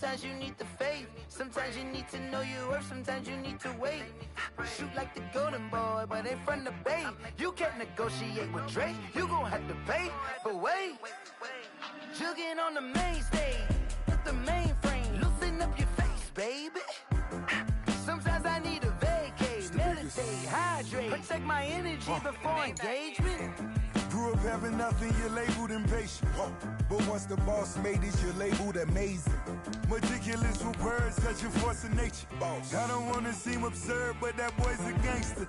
Sometimes you need the faith, sometimes you need to know your worth, sometimes you need to wait. Shoot like the golden boy, but ain't from the bay. You can't negotiate with Drake, you gon' have to pay. But wait, jugging on the main stage, with the mainframe, loosen up your face, baby. Sometimes I need a vacate, meditate, hydrate, protect my energy before engagement. Grew up having nothing, you're labeled impatient. But once the boss made it, you're labeled amazing. Meticulous with words, such a force of nature. I don't wanna seem absurd, but that boy's a gangster.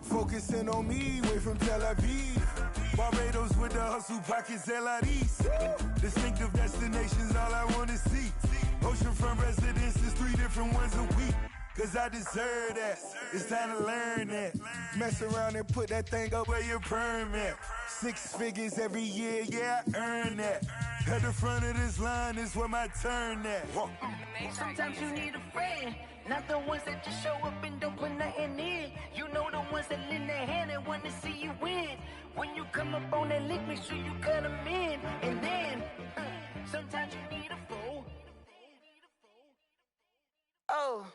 Focusing on me, way from Tel Aviv. Barbados with the hustle pockets, LIDs. Distinctive destinations, all I wanna see. Oceanfront residences, 3 different ones a week. Cause I deserve that, it's time to learn that. Mess around and put that thing up where your permit. 6 figures every year, yeah, I earn that. At the front of this line is where my turn at. Sometimes you need a friend, not the ones that just show up and don't put nothing in. You know the ones that lend their hand and want to see you win. When you come up on that lick, make sure you cut them in. And then, sometimes you need a fool. Oh.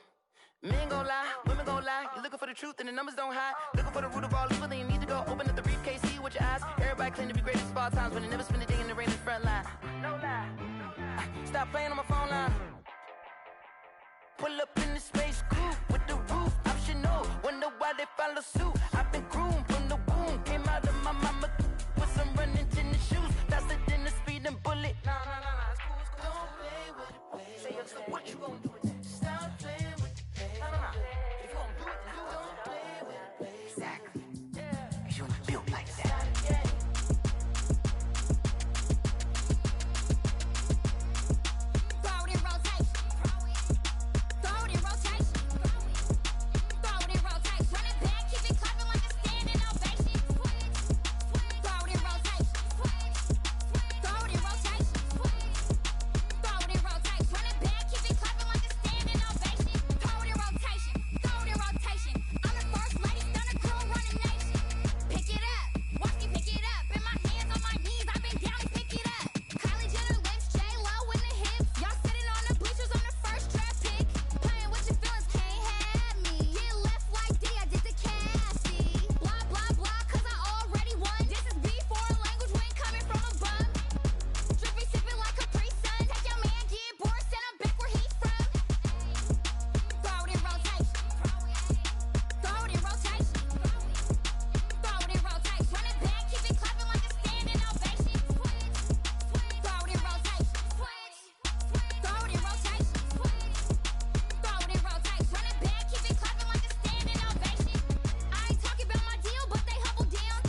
Men gon' lie, women gon' lie. You're looking for the truth and the numbers don't hide. Looking for the root of all evil, then you need to go open up the briefcase, see with your eyes. Everybody claim to be greatest of all times, but they never spend a day in the rain in the front line. No lie. Stop playing on my phone line. Pull up in the space coupe with the roof optional. Wonder why they follow suit. I've been groomed from the womb. Came out of my mama with some running tennis shoes. Faster than the speeding bullet. No, it's cool, it's cool. Don't play with it, baby. Say so what you gon' do with it? Stop playing with it. If you gon' do it, then don't play with it, baby. Exactly. Cause you ain't built like that. Throw it in rotation. Throw it in rotation. Throw it in rotation. Run it back, keep it clapping like a standing ovation. Throw it in rotation. Throw it in rotation. Throw it in rotation. Run it back, keep it clapping like a standing ovation. Throw it in rotation. Throw it in rotation. I'm the first lady, stunner girl, running nation. Pick it up, watch me pick it up. In my hands, on my knees, I've been down and pick it up. Kylie Jenner lips, J-Lo in the hips. Y'all sitting on the bleachers on the first draft pick. Playing with your feelings, can't have me. Get left like D, I did the Cassie. Blah, blah, blah, cause I already won. This is B4 language, we ain't coming from above. Drippy, sipping like a pre-sun. Take your man, get bored, send him back where he's from. Throw it in rotation. Throw it in rotation. Throw it in rotation. Run it back, keep it clapping like a standing ovation. Throw it in rotation. Throw it in rotation. Throw it in rotation. Run it back, keep it clapping like a standing ovation. I ain't talking about my deal, but they humble down.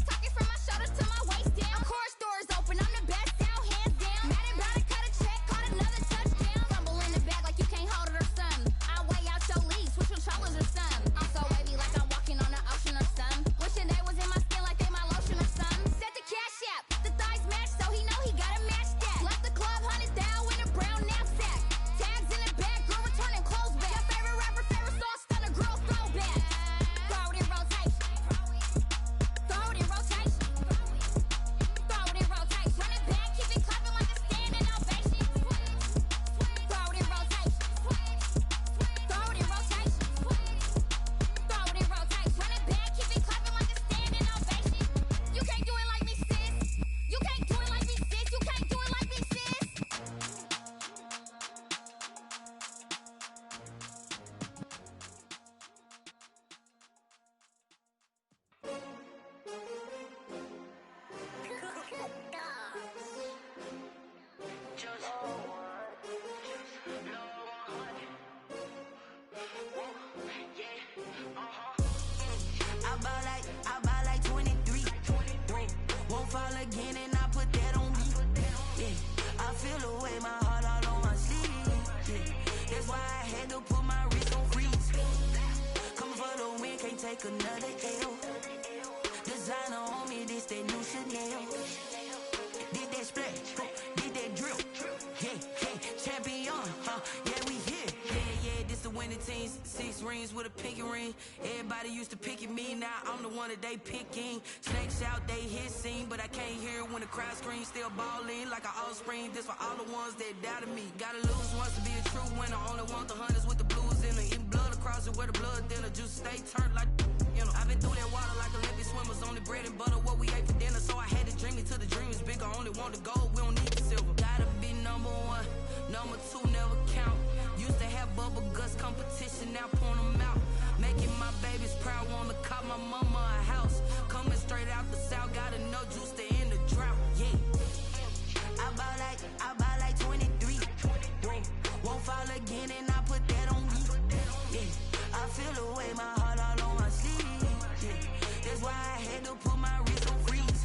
Talking from my shoulders to my waist down. Core stores open, I'm the best out, hands down. Mad about it, cut a check, caught another touchdown. Rumble in the bag like you can't hold it or something. I weigh out your league, switch controllers or something. I'm so wavy like I'm walking on the ocean or something. Wishing they was in my skin like they my lotion or something. Set the cash app, the thighs match, so he know he gotta match that. Left the club, 100 down in a brown knapsack. Tags in the bag, girl returning clothes back. Your favorite rapper, favorite song, stunner girl throwback. Throw it in rotation. Throw it in rotation. Throw it in rotation. Run it back, keep it clapping like a standing ovation. Throw it in rotation. Throw it in rotation. Throw it in rotation. Run it back, keep it clapping like a standing ovation. You can't do it like me, sis. You can't do it like me, sis. You can't do it like me, sis. I buy like 23. Won't fall again and I put that on me. Yeah, I feel the way, my heart all on my sleeve. Yeah, that's why I had to put my wrist on freeze. Come for the win, can't take another L. Designer on me, this that new Chanel. Did that splash, did that drill. Yeah, champion, yeah, we here. Yeah, this the Bwinters20's, 6 rings with a pinky ring. Everybody used to pick at me, now I'm the one that they picking. Snakes out, they hissing, but I can't hear when the crowd screams. Still balling like an offspring. This for all the ones that doubted me. Gotta lose once to be a true winner. Only want the hunters with the blues in it. Eating blood across it where the blood thinner. Juice stay turned like, you know. I've been through that water like Olympic swimmers. Only bread and butter what we ate for dinner. So I had to dream it till the dream is bigger. Only want the gold, we don't need the silver. Gotta be number one, number two never count. Used to have bubble guts competition, now point them out. Making my babies proud, wanna cop my mama a house. Coming straight out the south, got enough juice to end the drought. Yeah, I buy like 23. Won't fall again, and I put that on me. Yeah, I feel the way, my heart all on my sleeve. Yeah, that's why I had to put my wrist on freeze.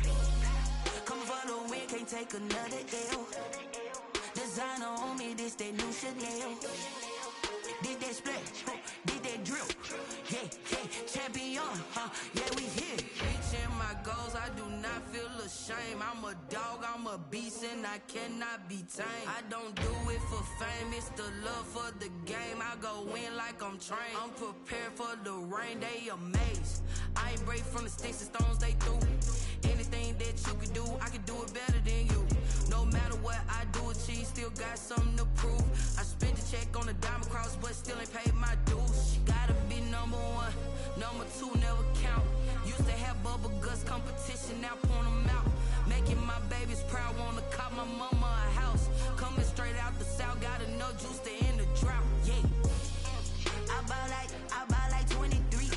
Coming for the win, can't take another L. Designer on me, this that new Chanel. Did that splash, did that drill. Yeah, champion, yeah, we here. Reaching my goals, I do not feel ashamed. I'm a dog, I'm a beast, and I cannot be tamed. I don't do it for fame, it's the love for the game. I go in like I'm trained. I'm prepared for the rain, they amazed. I ain't break from the sticks and stones they threw. Anything that you can do, I can do it better than you. No matter what I do, achieve, still got something to prove. I spent the check on the diamond cross, but still ain't paid my dues. Gotta be number one, number two never count. Used to have bubble guts competition, now point them out. Making my babies proud, wanna cop my mama a house. Coming straight out the south, got enough juice to end the drought. Yeah, I buy like 23.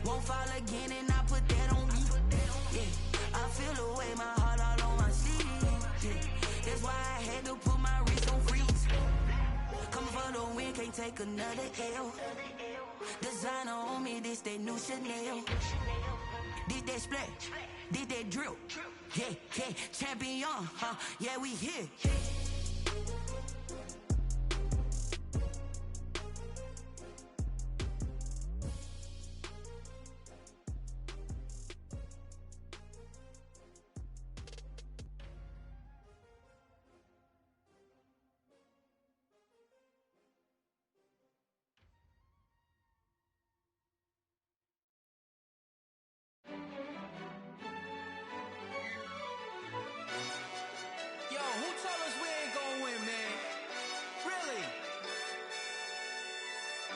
Won't fall again, and I put that on me. Yeah, I feel the way, my heart all on my sleeve. Yeah, that's why I had to put my wrist on freeze. Come for the win, can't take another L. Designer on me, this that new Chanel. Did that splash, did that drill. Yeah, champion, yeah, we here. Yo, who told us we ain't gonna win, man? Really?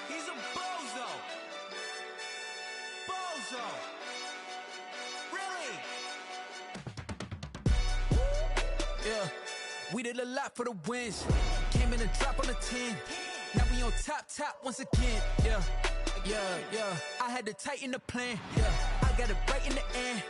He's a bozo. Bozo. Really? Yeah, we did a lot for the wins. Came in and drop on the 10. Now we on top once again. Yeah. I had to tighten the plan. Yeah, I got it right in the end.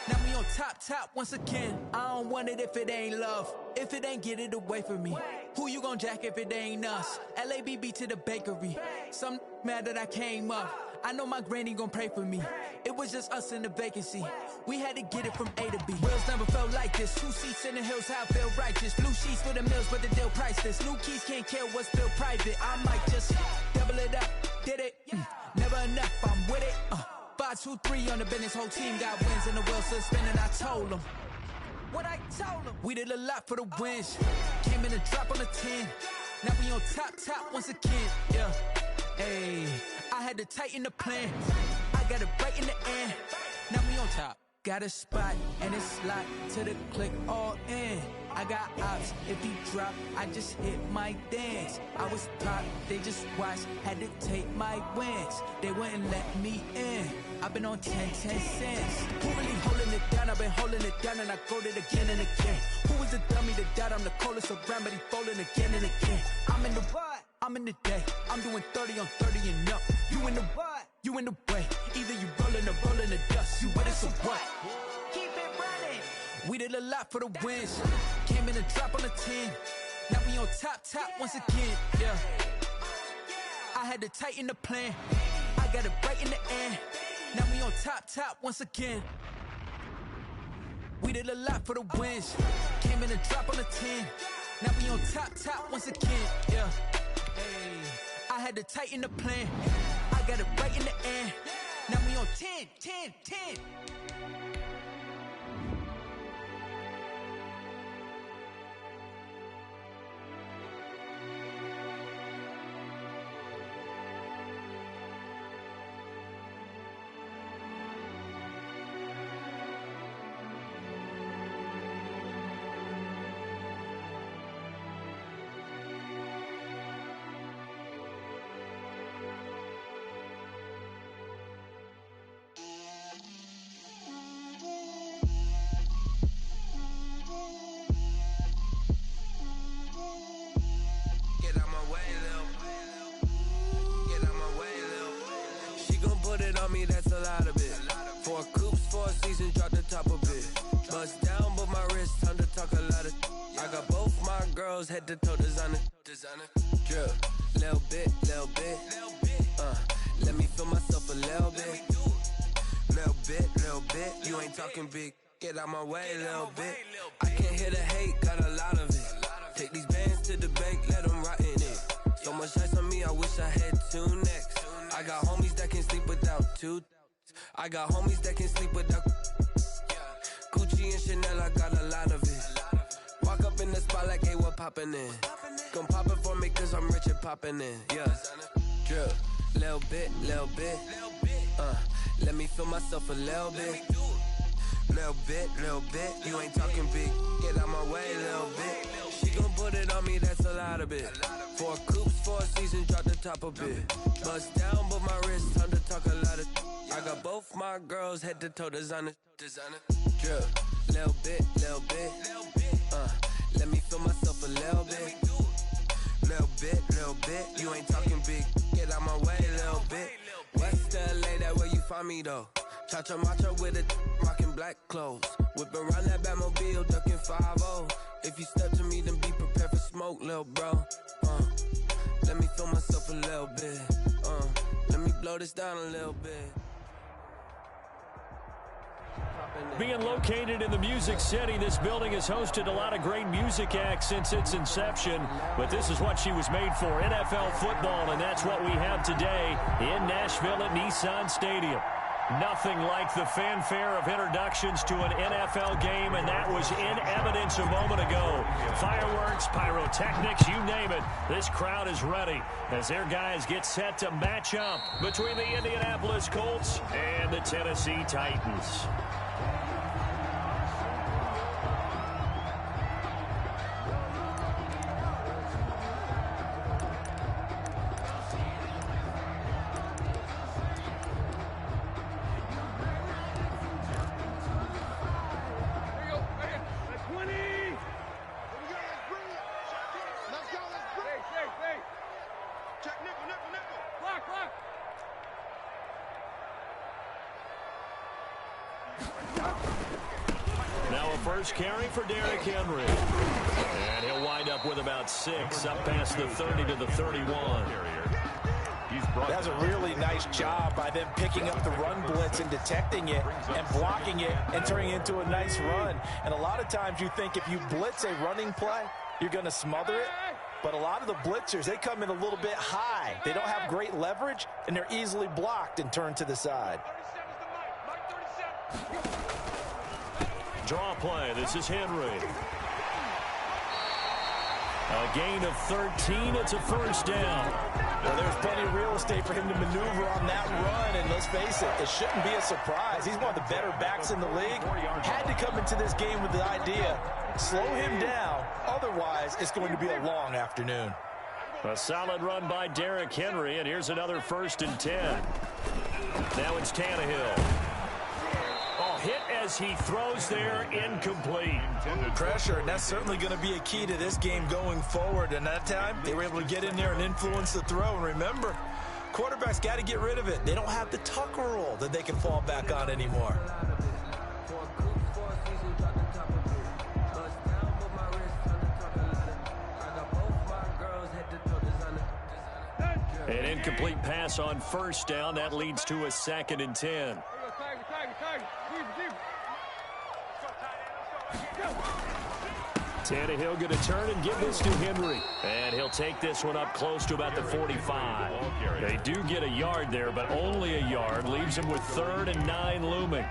Now we on top once again. I don't want it if it ain't love. If it ain't, get it away from me. Who you gon' jack if it ain't us? LABB to the bakery. Some mad that I came up. I know my granny gon' pray for me. It was just us in the vacancy. We had to get it from A to B. Wheels never felt like this. 2 seats in the hills, how I feel righteous. Blue sheets for the mills, but the deal priceless. New keys can't kill what's built private. I might just double it up. Did it? Never enough, I'm with it. 5, 2, 3 on the business. Whole team got wins and the wheels still spinning. I told them what I told them. We did a lot for the wins. Came in and drop on the 10. Now we on top once again. Yeah, hey, I had to tighten the plan. I got it right in the end. Now we on top. Got a spot and it's locked to the click all in. I got ops, if he drop, I just hit my dance. I was top, they just watched, had to take my wins. They wouldn't let me in. I've been on 10 cents. Who really holding it down? I've been holding it down and I go it again and again. Who was the dummy that doubt I'm the coldest around, but he folding again and again. I'm in the what? I'm in the day. I'm doing 30 on 30 and up. You in the what? You in the way. Either you rolling or rolling the dust. You with us or what? Keep it running. We did a lot for the wins. Came in and drop on the 10. Now we on top once again. Yeah, I had to tighten the plan. I got it right in the end. Now we on top once again. We did a lot for the wins. Came in and drop on the 10. Now we on top once again. Yeah, hey, I had to tighten the plan. I got it right in the end. Now we on 10. talk a lot of. I got both my girls head to toe designer. Drip, little bit. Let me feel myself a little bit. Little bit. You ain't talking big. Get out my way, little bit. I can't hear the hate, got a lot of it. Take these bands to the bank, let them rot in it. So much ice on me, I wish I had 2 necks. I got homies that can sleep without 2. I got homies that can sleep without. Gucci and Chanel, I got a lot of it. Walk up in the spot like, hey, what poppin' in? Come pop it for me, cause I'm rich and poppin' in. Yeah, drip, little bit. Let me feel myself a little bit. Little bit. You ain't talking big. Get out my way, little bit. She gon' put it on me, that's a lot of it. 4 coupes, 4 seasons, drop the top a bit. Bust down, but my wrist, time to talk a lot of. I got both my girls head to toe designer. Drip, little bit. Let me feel myself a little bit. Little bit. You ain't talking big. Get out my way, little bit. West LA, that where you find me though. Cha-cha macha with it, rockin' black clothes. Whippin' around that Batmobile, duckin' 5-0. If you step to me, then be prepared for smoke, lil' bro. Let me feel myself a little bit. Let me blow this down a little bit. Being located in the Music City, this building has hosted a lot of great music acts since its inception. But this is what she was made for, NFL football, and that's what we have today in Nashville at Nissan Stadium. Nothing like the fanfare of introductions to an NFL game, and that was in evidence a moment ago. Fireworks, pyrotechnics, you name it. This crowd is ready as their guys get set to match up between the Indianapolis Colts and the Tennessee Titans. Now a first carry for Derrick Henry. And he'll wind up with about 6 up past the 30 to the 31. That's a really nice job by them picking up the run blitz and detecting it and blocking it and turning it into a nice run. And a lot of times you think if you blitz a running play, you're going to smother it. But a lot of the blitzers, they come in a little bit high. They don't have great leverage, and they're easily blocked and turned to the side. Draw play. This is Henry. A gain of 13. It's a first down. Well, there's plenty of real estate for him to maneuver on that run, and let's face it, it shouldn't be a surprise. He's one of the better backs in the league. Had to come into this game with the idea, slow him down, otherwise it's going to be a long afternoon. A solid run by Derrick Henry, and here's another 1st and 10. Now it's Tannehill. Hit as he throws there, incomplete. Pressure, and that's certainly going to be a key to this game going forward. And that time, they were able to get in there and influence the throw. And remember, quarterbacks got to get rid of it. They don't have the tuck rule that they can fall back on anymore. An incomplete pass on first down. That leads to a 2nd and 10. Tannehill going to turn and give this to Henry. And he'll take this one up close to about the 45. They do get a yard there, but only a yard. Leaves him with 3rd and 9 looming.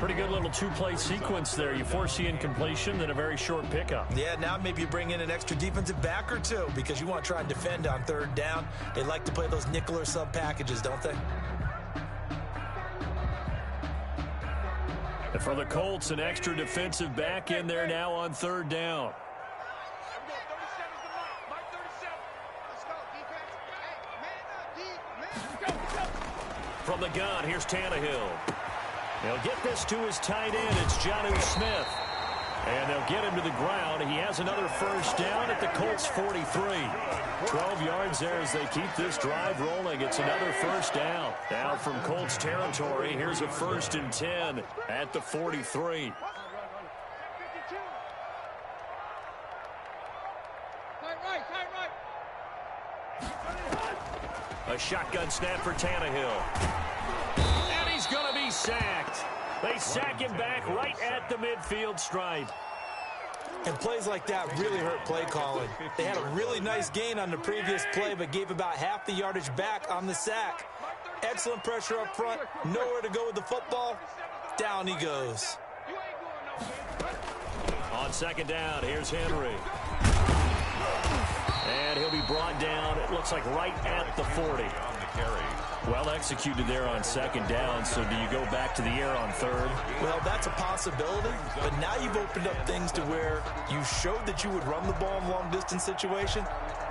Pretty good little 2-play sequence there. You force the incompletion, then a very short pickup. Yeah, now maybe you bring in an extra defensive back or 2 because you want to try and defend on 3rd down. They like to play those nickel or sub packages, don't they? And for the Colts, an extra defensive back in there now on 3rd down. From the gun, here's Tannehill. They'll get this to his tight end. It's Jonnu Smith. And they'll get him to the ground. He has another first down at the Colts 43. 12 yards there as they keep this drive rolling. It's another first down. Now from Colts territory, here's a 1st and 10 at the 43. A shotgun snap for Tannehill. And he's going to be sacked. They sack him back right at the midfield stripe. And plays like that really hurt play calling. They had a really nice gain on the previous play, but gave about half the yardage back on the sack. Excellent pressure up front. Nowhere to go with the football. Down he goes. On second down, here's Henry. And he'll be brought down, it looks like right at the 40. Well executed there on second down, so do you go back to the air on third? Well, that's a possibility, but now you've opened up things to where you showed that you would run the ball in a long-distance situation.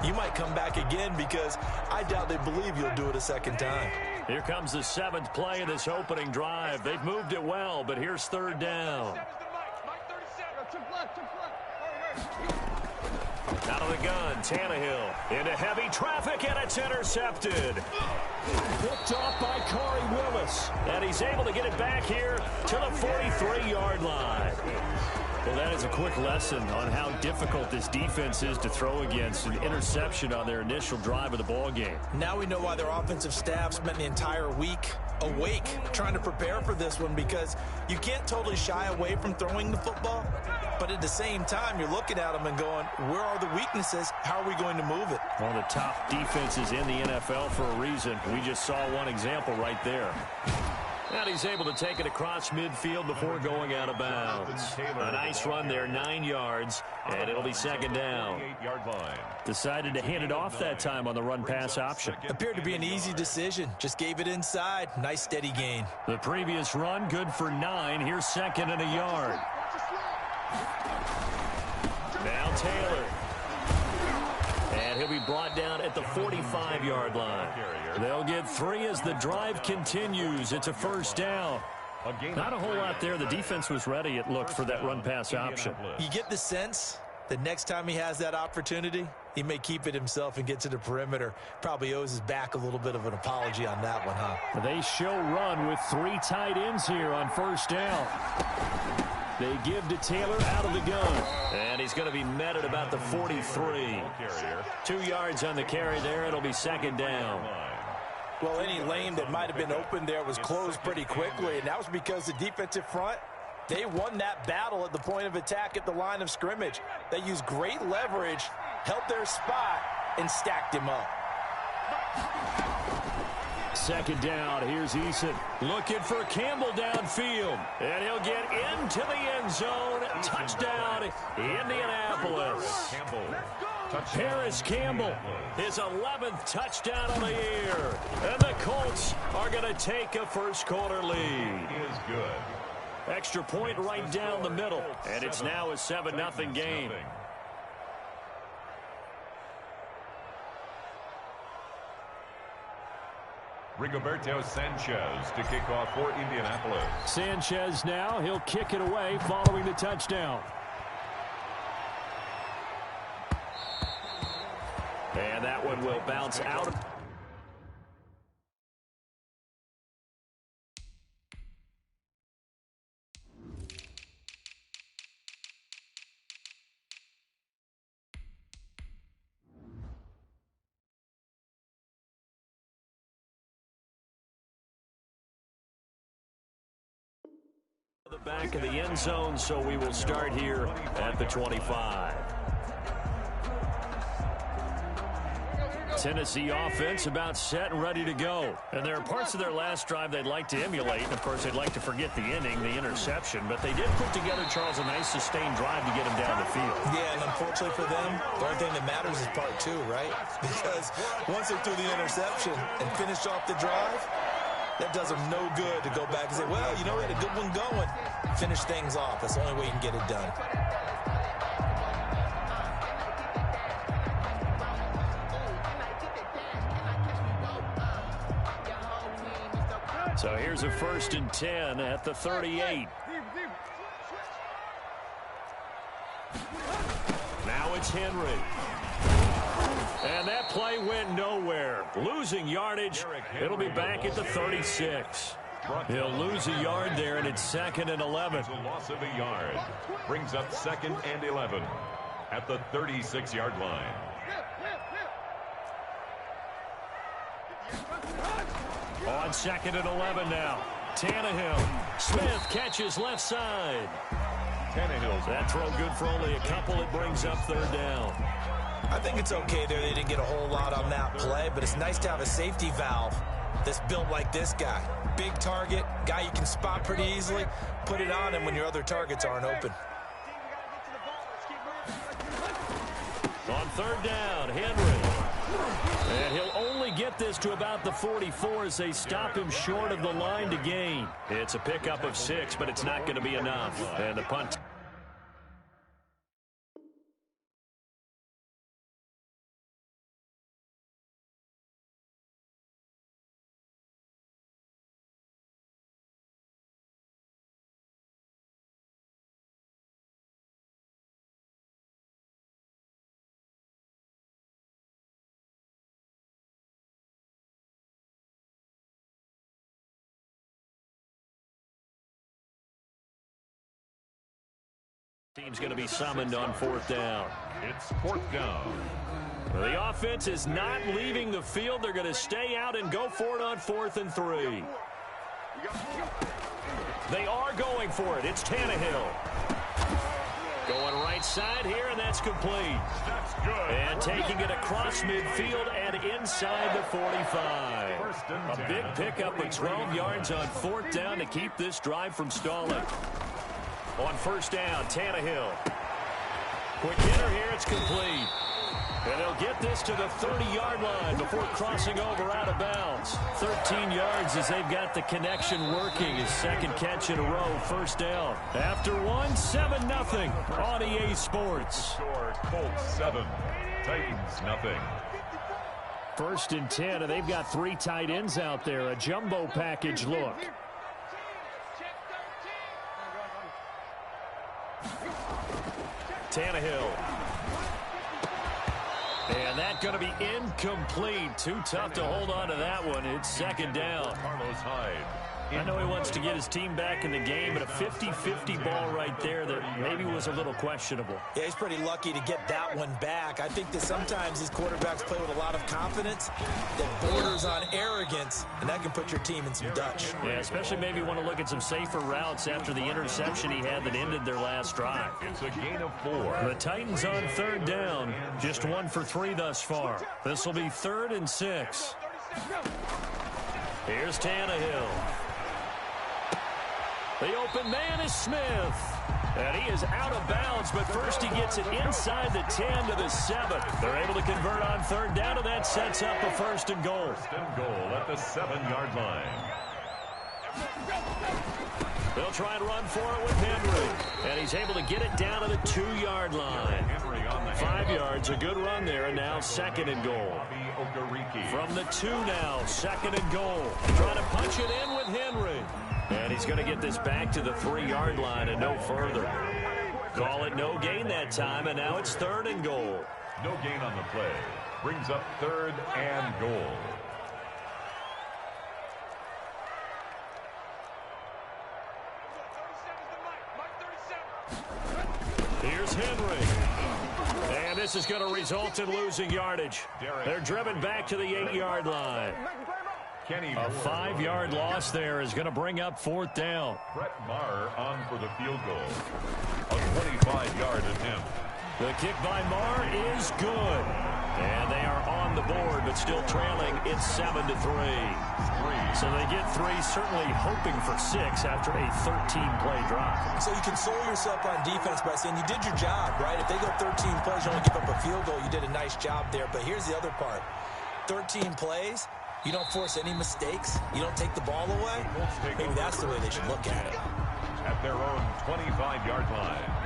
You might come back again because I doubt they believe you'll do it a second time. Here comes the 7th play of this opening drive. They've moved it well, but here's third down. Out of the gun, Tannehill into heavy traffic, and it's intercepted. Picked off by Corey Willis, and he's able to get it back here to the 43-yard line. Well, that is a quick lesson on how difficult this defense is to throw against. An interception on their initial drive of the ball game. Now we know why their offensive staff spent the entire week awake trying to prepare for this one, because you can't totally shy away from throwing the football, but at the same time you're looking at them and going, where are the weaknesses? How are we going to move it? One of the top defenses in the NFL for a reason. We just saw one example right there. And he's able to take it across midfield before going out of bounds. A nice run there, 9 yards, and it'll be second down. Decided to hand it off that time on the run-pass option. Appeared to be an easy decision. Just gave it inside. Nice steady gain. The previous run, good for 9. Here's second and a yard. Now Taylor. And he'll be brought down at the 45-yard line. They'll get 3 as the drive continues. It's a first down. Not a whole lot there. The defense was ready, it looked, for that run-pass option. You get the sense that next time he has that opportunity, he may keep it himself and get to the perimeter. Probably owes his back a little bit of an apology on that one, huh? They show run with 3 tight ends here on first down. They give to Taylor out of the gun. And he's going to be met at about the 43. 2 yards on the carry there. It'll be second down. Well, any lane that might have been open there was closed pretty quickly, and that was because the defensive front, they won that battle at the point of attack at the line of scrimmage. They used great leverage, held their spot, and stacked him up. Second down, here's Eason looking for Campbell downfield, and he'll get into the end zone. Touchdown, Indianapolis. Paris Campbell, his 11th touchdown of the year, and the Colts are going to take a first-quarter lead. Extra point right down the middle, and it's now a 7-0 game. Rigoberto Sanchez to kick off for Indianapolis. Sanchez now, he'll kick it away following the touchdown. And that one will bounce out. The back of the end zone, so we will start here at the 25. Tennessee offense about set and ready to go. And there are parts of their last drive they'd like to emulate. And, of course, they'd like to forget the inning, the interception. But they did put together, Charles, a nice sustained drive to get him down the field. Yeah, and unfortunately for them, the only thing that matters is part 2, right? Because once they threw the interception and finished off the drive, that does them no good to go back and say, well, you know, we had a good one going. Finish things off. That's the only way you can get it done. So here's a 1st and 10 at the 38. Now it's Henry. And that play went nowhere. Losing yardage. It'll be back at the 36. He'll lose a yard there, and it's 2nd and 11. A loss of a yard. Brings up 2nd and 11 at the 36-yard line. On 2nd and 11 now. Tannehill. Smith catches left side. Tannehill's That throw good for only a couple. It brings up 3rd down. I think it's okay there. They didn't get a whole lot on that play, but it's nice to have a safety valve that's built like this guy. Big target, guy you can spot pretty easily. Put it on him when your other targets aren't open. On 3rd down, Henry. And he'll only get this to about the 44 as they stop him short of the line to gain. It's a pickup of 6, but it's not going to be enough. And the punt. Team's going to be summoned on 4th down. It's 4th down. The offense is not leaving the field. They're going to stay out and go for it on 4th and 3. They are going for it. It's Tannehill. Going right side here, and that's complete. That's good. And taking it across midfield and inside the 45. A big pickup of 12 yards on 4th down to keep this drive from stalling. On 1st down, Tannehill. Quick hitter here, it's complete. And they'll get this to the 30-yard line before crossing over out of bounds. 13 yards as they've got the connection working. His 2nd catch in a row, 1st down. After 7-0 on EA Sports. Score, Colts 7, Titans nothing. 1st and 10, and they've got 3 tight ends out there. A jumbo package look. Tannehill. And that's going to be incomplete. Too tough to hold on to that one. It's 2nd down. Carlos Hyde. I know he wants to get his team back in the game, but a 50-50 ball right there that maybe was a little questionable. Yeah, he's pretty lucky to get that one back. I think that sometimes these quarterbacks play with a lot of confidence that borders on arrogance, and that can put your team in some Dutch. Yeah, especially maybe want to look at some safer routes after the interception he had that ended their last drive. It's a gain of 4. The Titans on 3rd down, just 1 for 3 thus far. This will be 3rd and 6. Here's Tannehill. The open man is Smith. And he is out of bounds, but first he gets it inside the 10 to the 7. They're able to convert on 3rd down, and that sets up a 1st and goal. 1st and goal at the 7-yard line. They'll try and run for it with Henry. And he's able to get it down to the 2-yard line. 5 yards, a good run there, and now 2nd and goal. From the 2 now, 2nd and goal. Trying to punch it in with Henry. And he's going to get this back to the 3-yard line and no further. Call it no gain that time, and now it's 3rd and goal. No gain on the play. Brings up 3rd and goal. Here's Henry. And this is going to result in losing yardage. They're driven back to the 8-yard line. A 5-yard loss there is going to bring up 4th down. Brett Maher on for the field goal. A 25-yard attempt. The kick by Maher is good. And they are on the board, but still trailing. It's 7-3. So they get 3, certainly hoping for 6 after a 13-play drive. So you console yourself on defense by saying you did your job, right? If they go 13 plays, you only give up a field goal, you did a nice job there. But here's the other part. 13 plays, you don't force any mistakes, you don't take the ball away. Maybe that's the way they should look at it. At their own 25-yard line.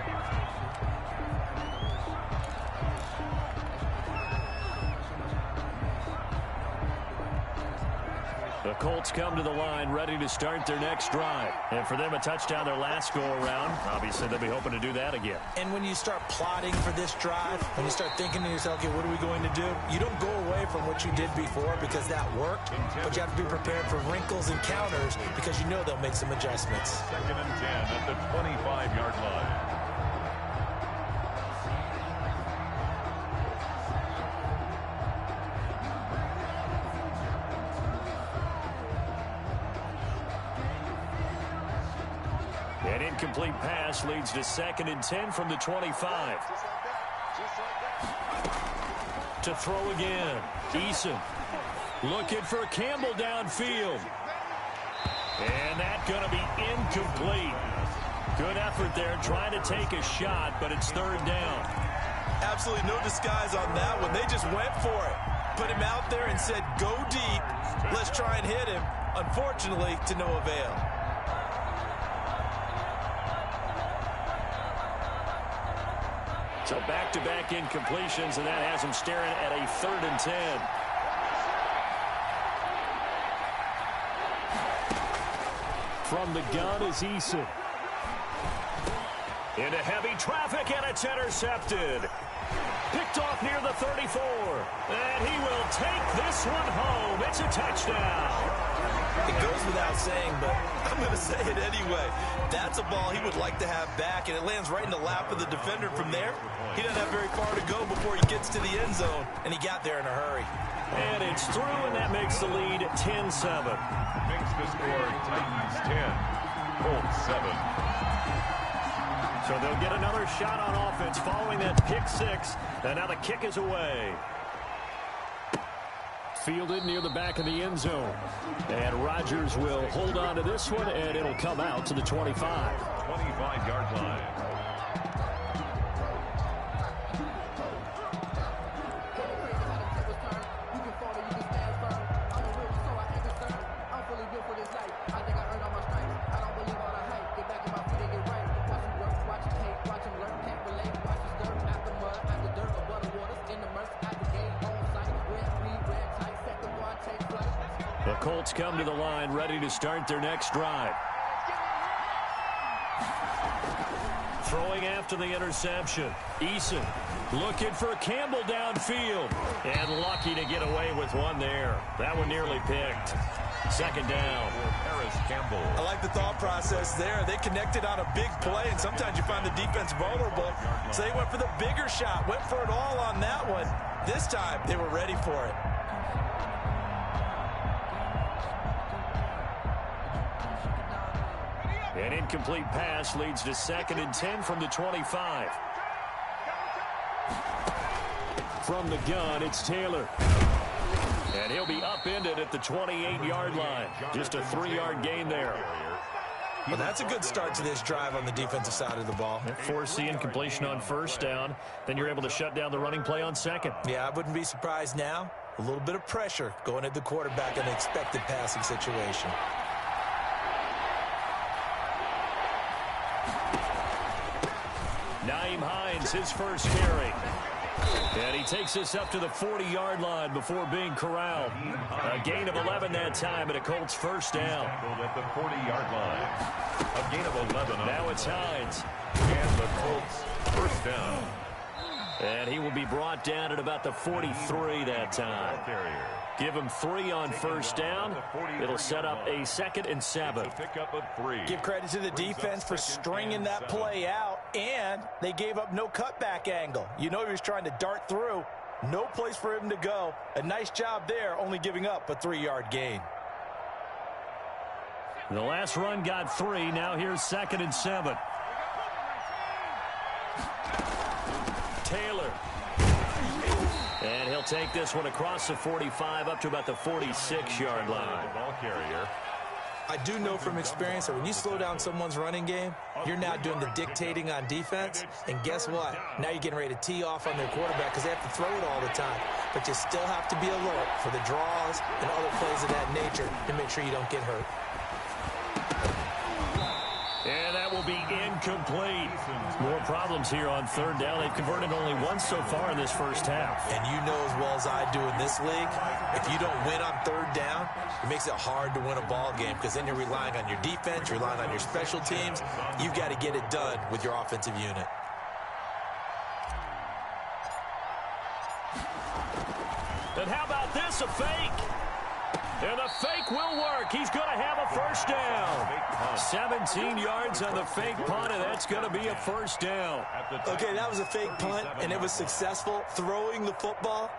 The Colts come to the line ready to start their next drive. And for them, a touchdown their last go-around. Obviously, they'll be hoping to do that again. And when you start plotting for this drive, when you start thinking to yourself, okay, what are we going to do? You don't go away from what you did before because that worked, but you have to be prepared for wrinkles and counters because you know they'll make some adjustments. 2nd and 10 at the 25-yard line. incomplete pass leads to 2nd and 10 from the 25. To throw again. Eason looking for Campbell downfield. And that's going to be incomplete. Good effort there trying to take a shot, but it's 3rd down. Absolutely no disguise on that one. They just went for it. Put him out there and said, go deep. Let's try and hit him. Unfortunately, to no avail. So back-to-back incompletions, and that has him staring at a 3rd and 10. From the gun is Eason. Into heavy traffic, and it's intercepted. Picked off near the 34. And he will take this one home. It's a touchdown. It goes without saying, but I'm going to say it anyway. That's a ball he would like to have back, and it lands right in the lap of the defender from there. He doesn't have very far to go before he gets to the end zone, and he got there in a hurry. And it's through, and that makes the lead 10-7. Makes the score Titans 10, Colts 7. So they'll get another shot on offense following that pick 6, and now the kick is away. Fielded near the back of the end zone. And Rodgers will hold on to this one, and it'll come out to the 25. 25-yard line. The Colts come to the line ready to start their next drive. Throwing after the interception. Eason looking for Campbell downfield. And lucky to get away with one there. That one nearly picked. 2nd down. Harris Campbell. I like the thought process there. They connected on a big play, and sometimes you find the defense vulnerable. So they went for the bigger shot, went for it all on that one. This time, they were ready for it. An incomplete pass leads to 2nd and 10 from the 25. From the gun, it's Taylor. And he'll be upended at the 28-yard line. Just a 3-yard gain there. Well, that's a good start to this drive on the defensive side of the ball. Force the incompletion on 1st down. Then you're able to shut down the running play on 2nd. Yeah, I wouldn't be surprised now. A little bit of pressure going at the quarterback in an expected passing situation. Nyheim Hines, his first carry. And he takes this up to the 40-yard line before being corralled. A gain of 11 that time, and a Colts 1st down. At the 40-yard line. A gain of 11. Now it's Hines. And the Colts 1st down. And he will be brought down at about the 43 that time. Give him 3 on 1st down. It'll set up a 2nd and 7. Pick up a 3. Give credit to the defense for stringing that play out, and they gave up no cutback angle. You know he was trying to dart through. No place for him to go. A nice job there, only giving up a 3-yard gain. The last run got 3. Now here's 2nd and 7. Taylor. And he'll take this one across the 45 up to about the 46-yard line. Ball carrier. I do know from experience that when you slow down someone's running game, you're now doing the dictating on defense. And guess what? Now you're getting ready to tee off on their quarterback because they have to throw it all the time. But you still have to be alert for the draws and other plays of that nature to make sure you don't get hurt. And that will be incomplete. More problems here on 3rd down. They've converted only once so far in this first half. And you know as well as I do in this league, if you don't win on 3rd down, it makes it hard to win a ball game because then you're relying on your defense, you're relying on your special teams. You've got to get it done with your offensive unit. And how about this, a fake? And the fake will work. He's going to have a 1st down. 17 yards on the fake punt, and that's going to be a 1st down. Okay, that was a fake punt, and it was successful throwing the football.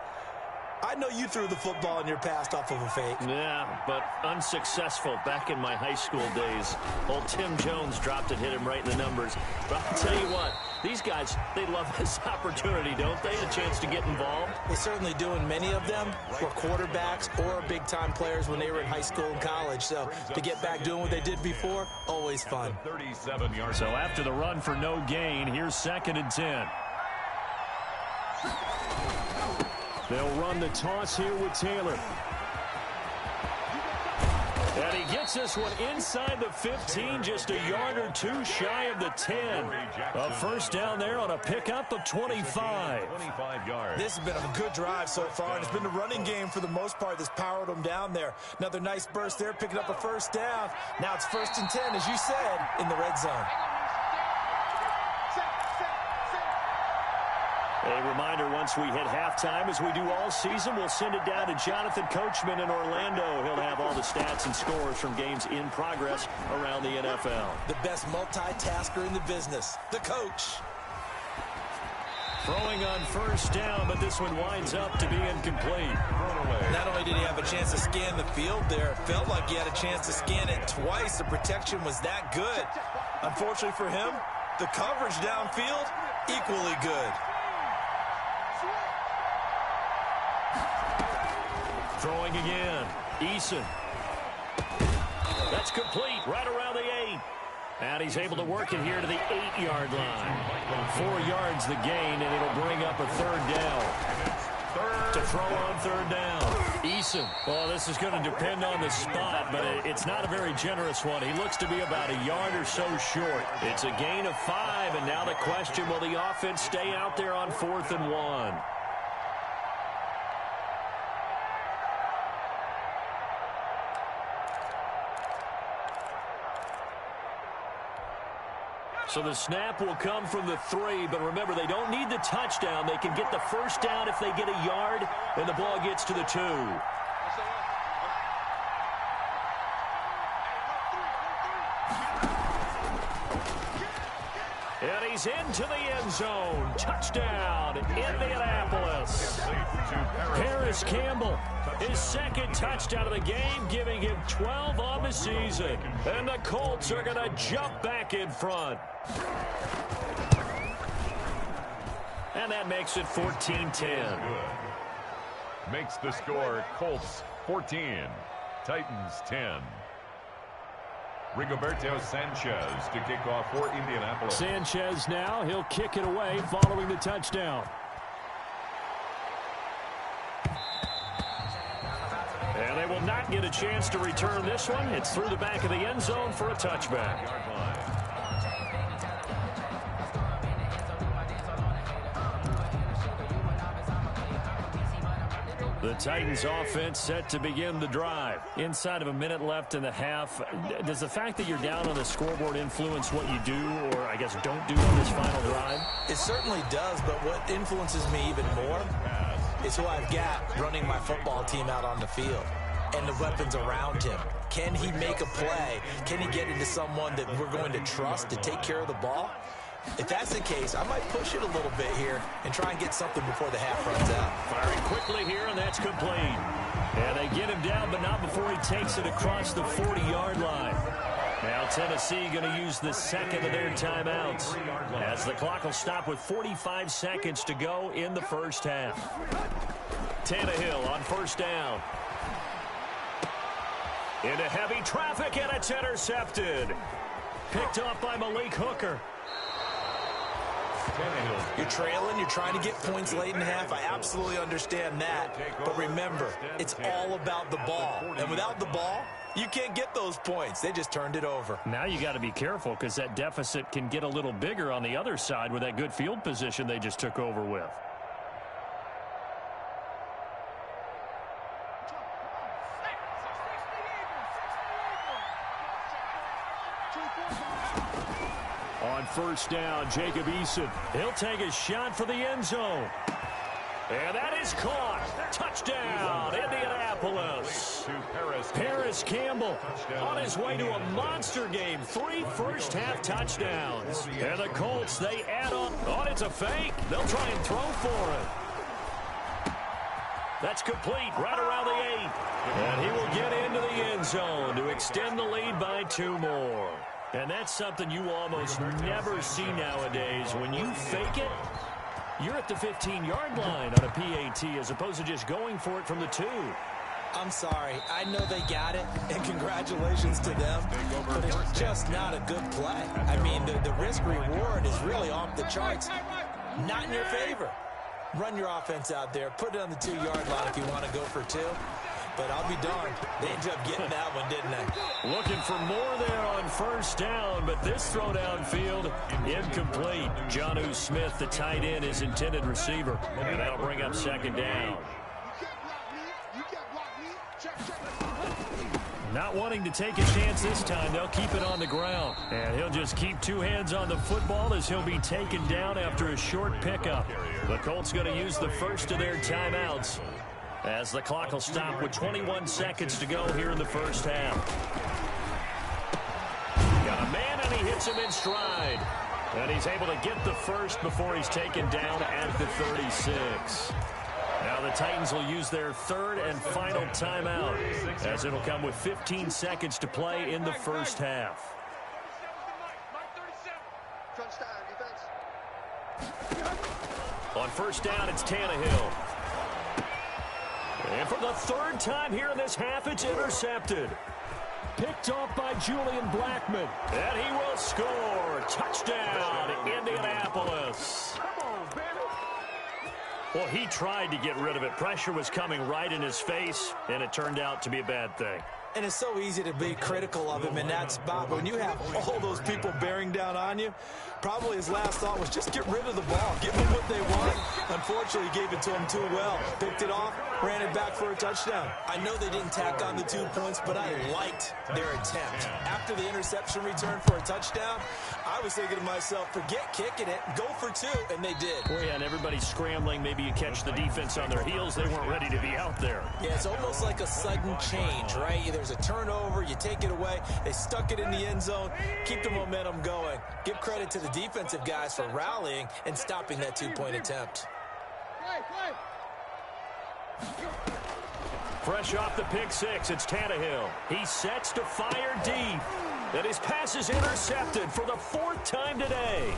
I know you threw the football in your past off of a fake. Yeah, but unsuccessful back in my high school days. Old Tim Jones dropped it, hit him right in the numbers. But I'll tell you what, these guys, they love this opportunity, don't they? A chance to get involved. They certainly do, and many of them were quarterbacks or big-time players when they were in high school and college. So to get back doing what they did before, always fun. 37 yards. So after the run for no gain, here's 2nd and 10. They'll run the toss here with Taylor. And he gets this one inside the 15, just a yard or two shy of the 10. A first down there on a pickup of 25. 25 yards. This has been a good drive so far, and it's been the running game for the most part that's powered them down there. Another nice burst there, picking up a first down. Now it's 1st and 10, as you said, in the red zone. A reminder, once we hit halftime, as we do all season, we'll send it down to Jonathan Coachman in Orlando. He'll have all the stats and scores from games in progress around the NFL. The best multitasker in the business, the coach. Throwing on first down, but this one winds up to be incomplete. Not only did he have a chance to scan the field there, it felt like he had a chance to scan it twice. The protection was that good. Unfortunately for him, the coverage downfield, equally good. Throwing again. Eason. That's complete right around the 8. And he's able to work it here to the 8-yard line. 4 yards the gain, and it'll bring up a 3rd down. To throw on 3rd down. Eason. Well, this is going to depend on the spot, but it's not a very generous one. He looks to be about a yard or so short. It's a gain of 5, and now the question, will the offense stay out there on 4th and 1? So the snap will come from the 3, but remember, they don't need the touchdown. They can get the first down if they get a yard, and the ball gets to the 2. And he's into the end zone. Touchdown, Indianapolis. Paris Campbell, his 2nd touchdown of the game, giving him 12 on the season. And the Colts are going to jump back in front. And that makes it 14-10. Makes the score Colts 14, Titans 10. Rigoberto Sanchez to kick off for Indianapolis. Sanchez now, he'll kick it away following the touchdown. And they will not get a chance to return this one. It's through the back of the end zone for a touchback. The Titans offense set to begin the drive. Inside of a minute left in the half. Does the fact that you're down on the scoreboard influence what you do, or I guess don't do on this final drive? It certainly does, but what influences me even more is who I've got running my football team out on the field and the weapons around him. Can he make a play? Can he get into someone that we're going to trust to take care of the ball? If that's the case, I might push it a little bit here and try and get something before the half runs out. Firing quickly here, and that's complete. And they get him down, but not before he takes it across the 40-yard line. Now Tennessee going to use the 2nd of their timeouts, as the clock will stop with 45 seconds to go in the first half. Tannehill on first down. Into heavy traffic, and it's intercepted. Picked off by Malik Hooker. You're trailing, you're trying to get points late in half. I absolutely understand that. But remember, it's all about the ball. And without the ball, you can't get those points. They just turned it over. Now you got to be careful, because that deficit can get a little bigger on the other side with that good field position they just took over with. On first down, Jacob Eason. He'll take a shot for the end zone. And that is caught. Touchdown, Indianapolis. Paris Campbell on his way to a monster game. 3 first-half touchdowns. And the Colts, they add on. Oh, it's a fake. They'll try and throw for it. That's complete right around the 8. And he will get into the end zone to extend the lead by 2 more. And that's something you almost never see nowadays. When you fake it, you're at the 15-yard line on a PAT as opposed to just going for it from the 2. I'm sorry. I know they got it, and congratulations to them, but it's just not a good play. I mean, the risk-reward is really off the charts. Not in your favor. Run your offense out there. Put it on the 2-yard line if you want to go for 2. But I'll be darned. They ended up getting that one, didn't they? Looking for more there on first down, but this throw downfield incomplete. Jonnu Smith, the tight end, is intended receiver. And that'll bring up second down. Not wanting to take a chance this time, they'll keep it on the ground. And he'll just keep 2 hands on the football as he'll be taken down after a short pickup. The Colts going to use the first of their timeouts as the clock will stop with 21 seconds to go here in the first half. Got a man, and he hits him in stride. And he's able to get the first before he's taken down at the 36. Now the Titans will use their 3rd and final timeout as it'll come with 15 seconds to play in the first half. On first down, it's Tannehill. And for the 3rd time here in this half, it's intercepted. Picked off by Julian Blackmon. And he will score. Touchdown, Indianapolis. Well, he tried to get rid of it. Pressure was coming right in his face, and it turned out to be a bad thing. And it's so easy to be critical of him in that spot. But when you have all those people bearing down on you, probably his last thought was just get rid of the ball. Give them what they want. Unfortunately, he gave it to them too well. Picked it off, ran it back for a touchdown. I know they didn't tack on the 2 points, but I liked their attempt. After the interception return for a touchdown, I was thinking to myself, forget kicking it, go for 2, and they did. Well, yeah, and everybody's scrambling. Maybe you catch the defense on their heels. They weren't ready to be out there. Yeah, it's almost like a sudden change, right? There's a turnover, you take it away, they stuck it in the end zone, keep the momentum going. Give credit to the defensive guys for rallying and stopping that 2-point attempt. Fresh off the pick 6, it's Tannehill. He sets to fire deep. And his pass is intercepted for the 4th time today.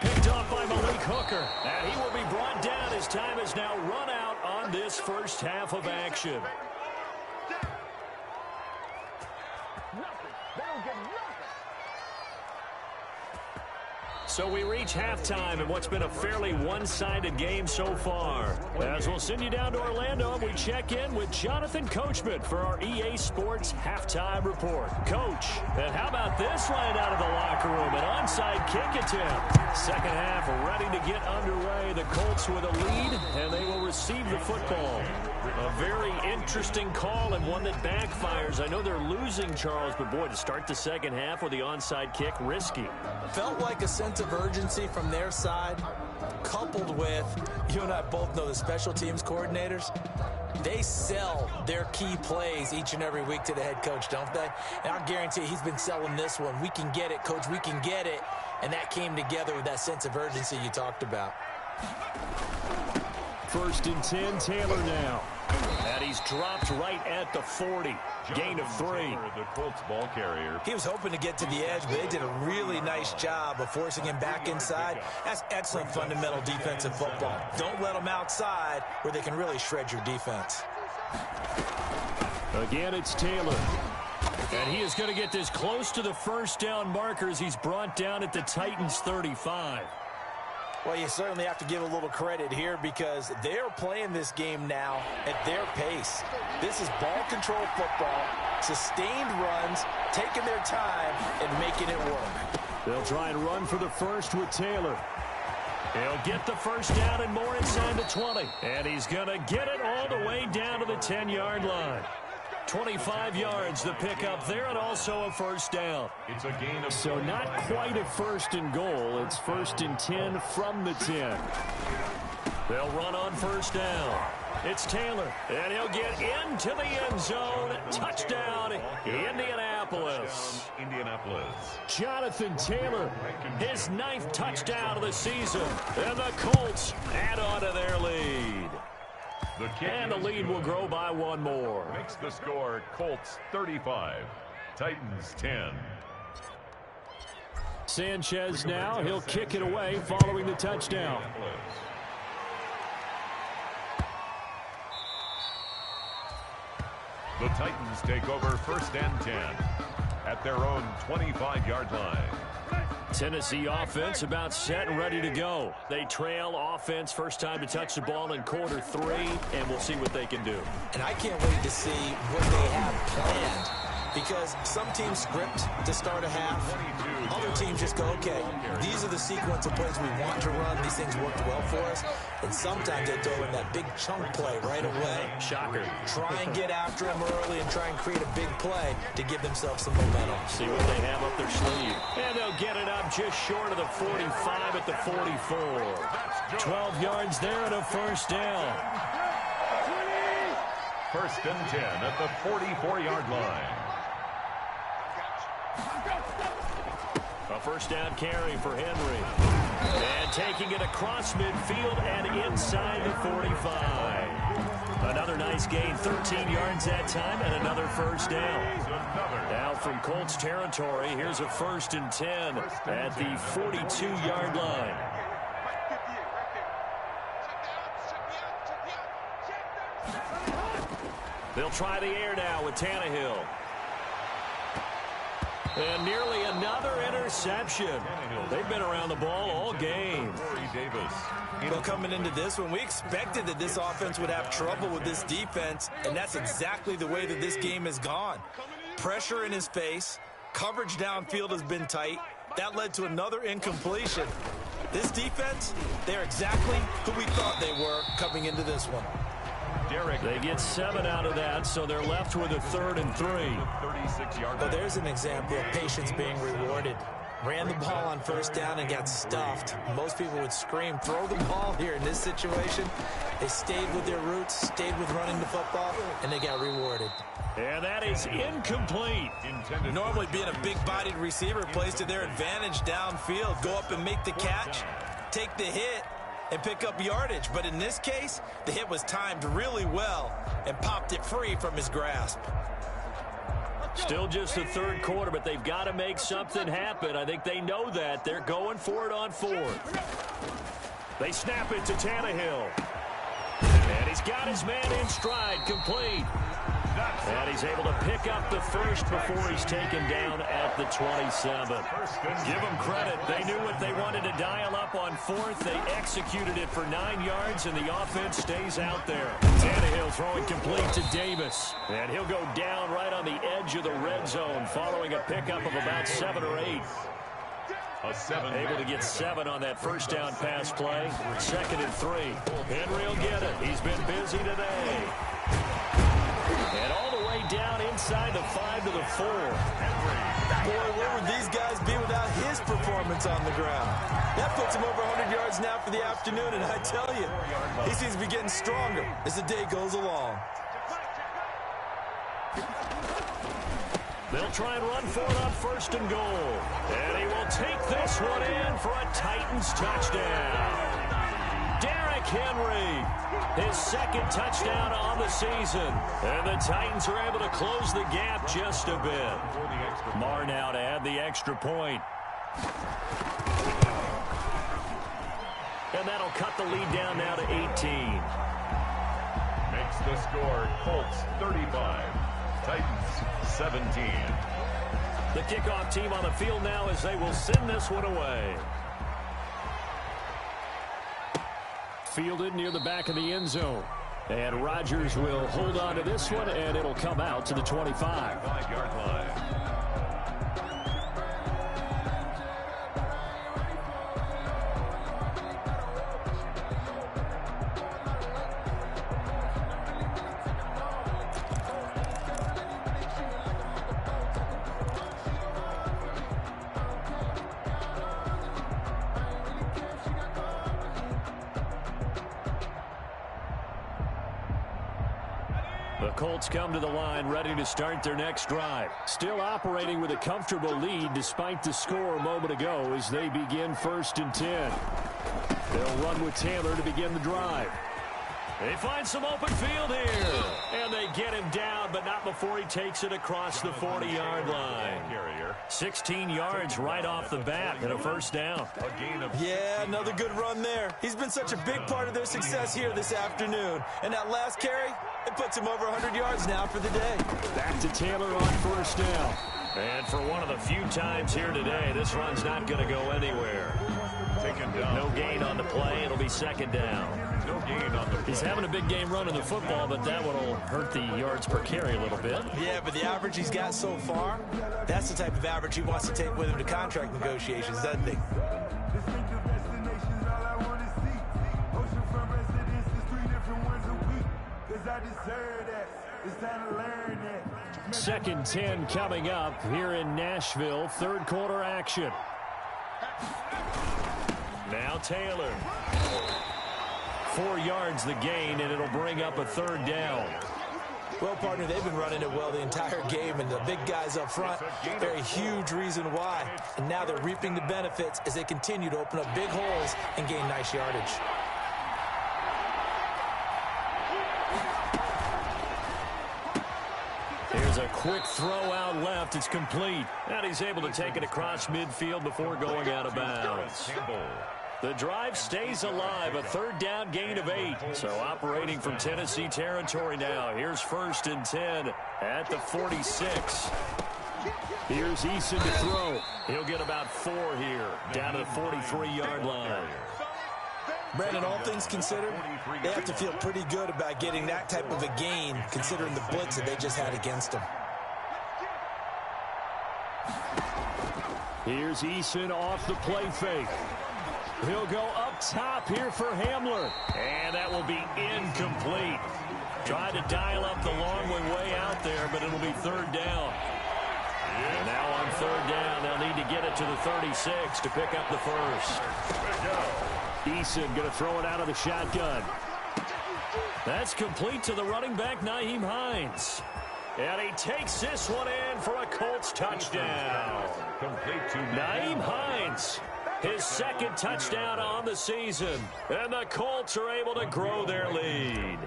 Picked off by Malik Hooker. And he will be brought down as time has now run out on this first half of action. So we reach halftime in what's been a fairly one-sided game so far. As we'll send you down to Orlando, we check in with Jonathan Coachman for our EA Sports Halftime Report. Coach, and how about this right out of the locker room? An onside kick attempt. Second half ready to get underway. The Colts with a lead, and they will receive the football. A very interesting call and one that backfires. I know they're losing, Charles, but boy, to start the second half with the onside kick, risky. Felt like a sense of urgency from their side, coupled with, you and I both know the special teams coordinators, they sell their key plays each and every week to the head coach, don't they? And I guarantee he's been selling this one. We can get it, coach, we can get it. And that came together with that sense of urgency you talked about. 1st and 10, Taylor now. And he's dropped right at the 40. Gain of 3. The Colts ball carrier. He was hoping to get to the edge, but they did a really nice job of forcing him back inside. That's excellent fundamental defensive football. Don't let them outside where they can really shred your defense. Again, it's Taylor. And he is going to get this close to the first down markers. He's brought down at the Titans' 35. Well, you certainly have to give a little credit here because they're playing this game now at their pace. This is ball control football, sustained runs, taking their time, and making it work. They'll try and run for the first with Taylor. He'll get the first down and more inside the 20. And he's going to get it all the way down to the 10-yard line. 25 yards the pickup there, and also a first down. It's a gain of so not quite a 1st and goal. It's 1st and 10 from the 10. They'll run on first down. It's Taylor, and he'll get into the end zone. Touchdown, Indianapolis. Jonathan Taylor, his 9th touchdown of the season, and the Colts add on to their lead. And the lead will grow by one more. Makes the score Colts 35, Titans 10. Sanchez now, he'll kick it away following the touchdown. The Titans take over 1st and 10 at their own 25-yard line. Tennessee offense about set and ready to go. They trail offense first time to touch the ball in quarter 3, and we'll see what they can do. And I can't wait to see what they have planned, because some teams script to start a half. Other teams just go, okay, these are the sequence of plays we want to run. These things worked well for us. And sometimes they throw in that big chunk play right away. Shocker. Try and get after them early and try and create a big play to give themselves some momentum. See what they have up their sleeve. And they'll get it up just short of the 45 at the 44. 12 yards there and a first down. 1st and 10 at the 44-yard line. A first down carry for Henry. And taking it across midfield and inside the 45. Another nice gain, 13 yards that time, and another first down. Now from Colts territory, here's a 1st and 10 at the 42-yard line. They'll try the air now with Tannehill. And nearly another interception. They've been around the ball all game. Well, coming into this one, we expected that this offense would have trouble with this defense, and that's exactly the way that this game has gone. Pressure in his face. Coverage downfield has been tight. That led to another incompletion. This defense, they're exactly who we thought they were coming into this one. They get 7 out of that, so they're left with a 3rd and 3. Well, there's an example of patience being rewarded. Ran the ball on first down and got stuffed. Most people would scream, throw the ball here in this situation. They stayed with their roots, stayed with running the football, and they got rewarded. And that is incomplete. Normally being a big-bodied receiver plays to their advantage downfield. Go up and make the catch, take the hit, and pick up yardage. But in this case, the hit was timed really well and popped it free from his grasp. Still just the 3rd quarter, but they've got to make something happen. I think they know that. They're going for it on 4th. They snap it to Tannehill. And he's got his man in stride, complete. And he's able to pick up the first before he's taken down at the 27. Give them credit. They knew what they wanted to dial up on 4th. They executed it for 9 yards, and the offense stays out there. Tannehill throwing complete to Davis. And he'll go down right on the edge of the red zone following a pickup of about 7 or 8. Able to get 7 on that first down pass play. 2nd and 3. Henry will get it. He's been busy today. And all the way down inside the 5 to the 4. Boy, where would these guys be without his performance on the ground? That puts him over 100 yards now for the afternoon, and I tell you, he seems to be getting stronger as the day goes along. They'll try and run for it on 1st and goal. And he will take this one in for a Titans touchdown. Derrick Henry, his 2nd touchdown on the season. And the Titans are able to close the gap just a bit. Marr now to add the extra point. And that'll cut the lead down now to 18. Makes the score Colts 35, Titans 17. The kickoff team on the field now as they will send this one away. Fielded near the back of the end zone. And Rodgers will hold on to this one, and it'll come out to the 25. 5-yard line. The Colts come to the line ready to start their next drive. Still operating with a comfortable lead despite the score a moment ago as they begin 1st and 10. They'll run with Taylor to begin the drive. They find some open field here. And they get him down, but not before he takes it across the 40-yard line. 16 yards right off the bat and a first down. Yeah, another good run there. He's been such a big part of their success here this afternoon. And that last carry, it puts him over 100 yards now for the day. Back to Taylor on first down. And for one of the few times here today, this run's not going to go anywhere. Taken down. No gain on the play. It'll be second down. No gain on the play. He's having a big game running the football, but that one will hurt the yards per carry a little bit. Yeah, but the average he's got so far, that's the type of average he wants to take with him to contract negotiations, doesn't he? Distinctive destinations, all I want to see. Oceanfront residences, 3 different ones a week. 'Cause I deserve that. It's time to learn that. Second 10 coming up here in Nashville. Third quarter action. Now Taylor. 4 yards the gain, and it'll bring up a third down. Well, partner, they've been running it well the entire game, and the big guys up front, they're a huge reason why. And now they're reaping the benefits as they continue to open up big holes and gain nice yardage. Here's a quick throw out left. It's complete. And he's able to take it across midfield before going out of bounds. The drive stays alive. A third down gain of 8. So operating from Tennessee territory now. Here's first and 10 at the 46. Here's Eason to throw. He'll get about 4 here. Down to the 43-yard line. Brandon, all things considered, they have to feel pretty good about getting that type of a gain, considering the blitz that they just had against them. Here's Eason off the play fake. He'll go up top here for Hamler. And that will be incomplete. Tried to dial up the long way out there, but it'll be third down. And now on third down, they'll need to get it to the 36 to pick up the first. Eason going to throw it out of the shotgun. That's complete to the running back, Nyheim Hines. And he takes this one in for a Colts touchdown. Complete to Nyheim Hines, his second touchdown on the season. And the Colts are able to grow their lead.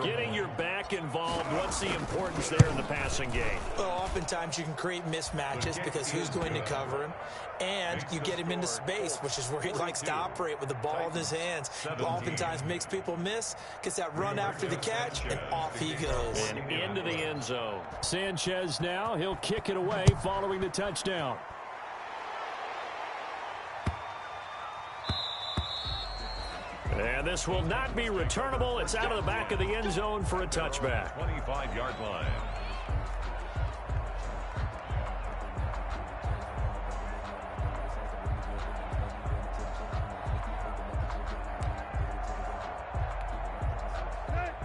Getting your back involved, what's the importance there in the passing game? Well, oftentimes you can create mismatches because who's going to cover him? And you get him into space, which is where he likes to operate with the ball in his hands. Oftentimes makes people miss, gets that run after the catch, and off he goes. And into the end zone. Sanchez now, he'll kick it away following the touchdown. And this will not be returnable. It's out of the back of the end zone for a touchback. 25-yard line.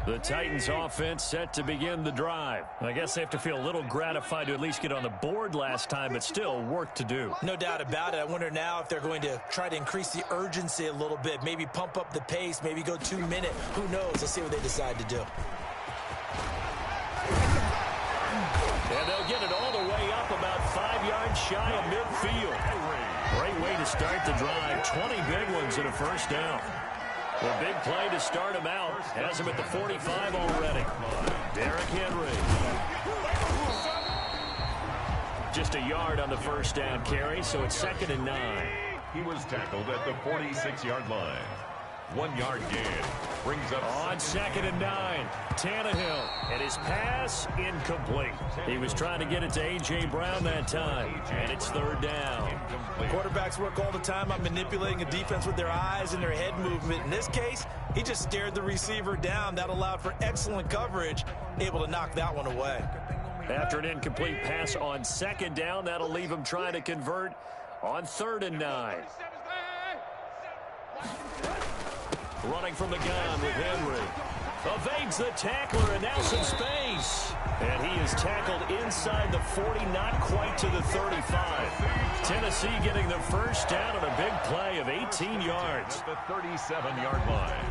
The Titans offense set to begin the drive. I guess they have to feel a little gratified to at least get on the board last time, but still work to do. No doubt about it. I wonder now if they're going to try to increase the urgency a little bit, maybe pump up the pace, maybe go 2-minute. Who knows? Let's see what they decide to do. And they'll get it all the way up about 5 yards shy of midfield. Great way to start the drive. 20 big ones and a first down. A big play to start him out. Has him at the 45 already. Derrick Henry. Just a yard on the first down carry, so it's 2nd and 9. He was tackled at the 46-yard line. 1 yard gain. Brings up on 2nd and 9. Tannehill, and his pass incomplete. He was trying to get it to A.J. Brown that time, and it's 3rd down. Quarterbacks work all the time on manipulating a defense with their eyes and their head movement. In this case, he just stared the receiver down. That allowed for excellent coverage, able to knock that one away. After an incomplete pass on 2nd down, that'll leave him trying to convert on 3rd and 9. Running from the gun with Henry. Evades the tackler and now some space. And he is tackled inside the 40, not quite to the 35. Tennessee getting the first down on a big play of 18 yards. At the 37-yard line.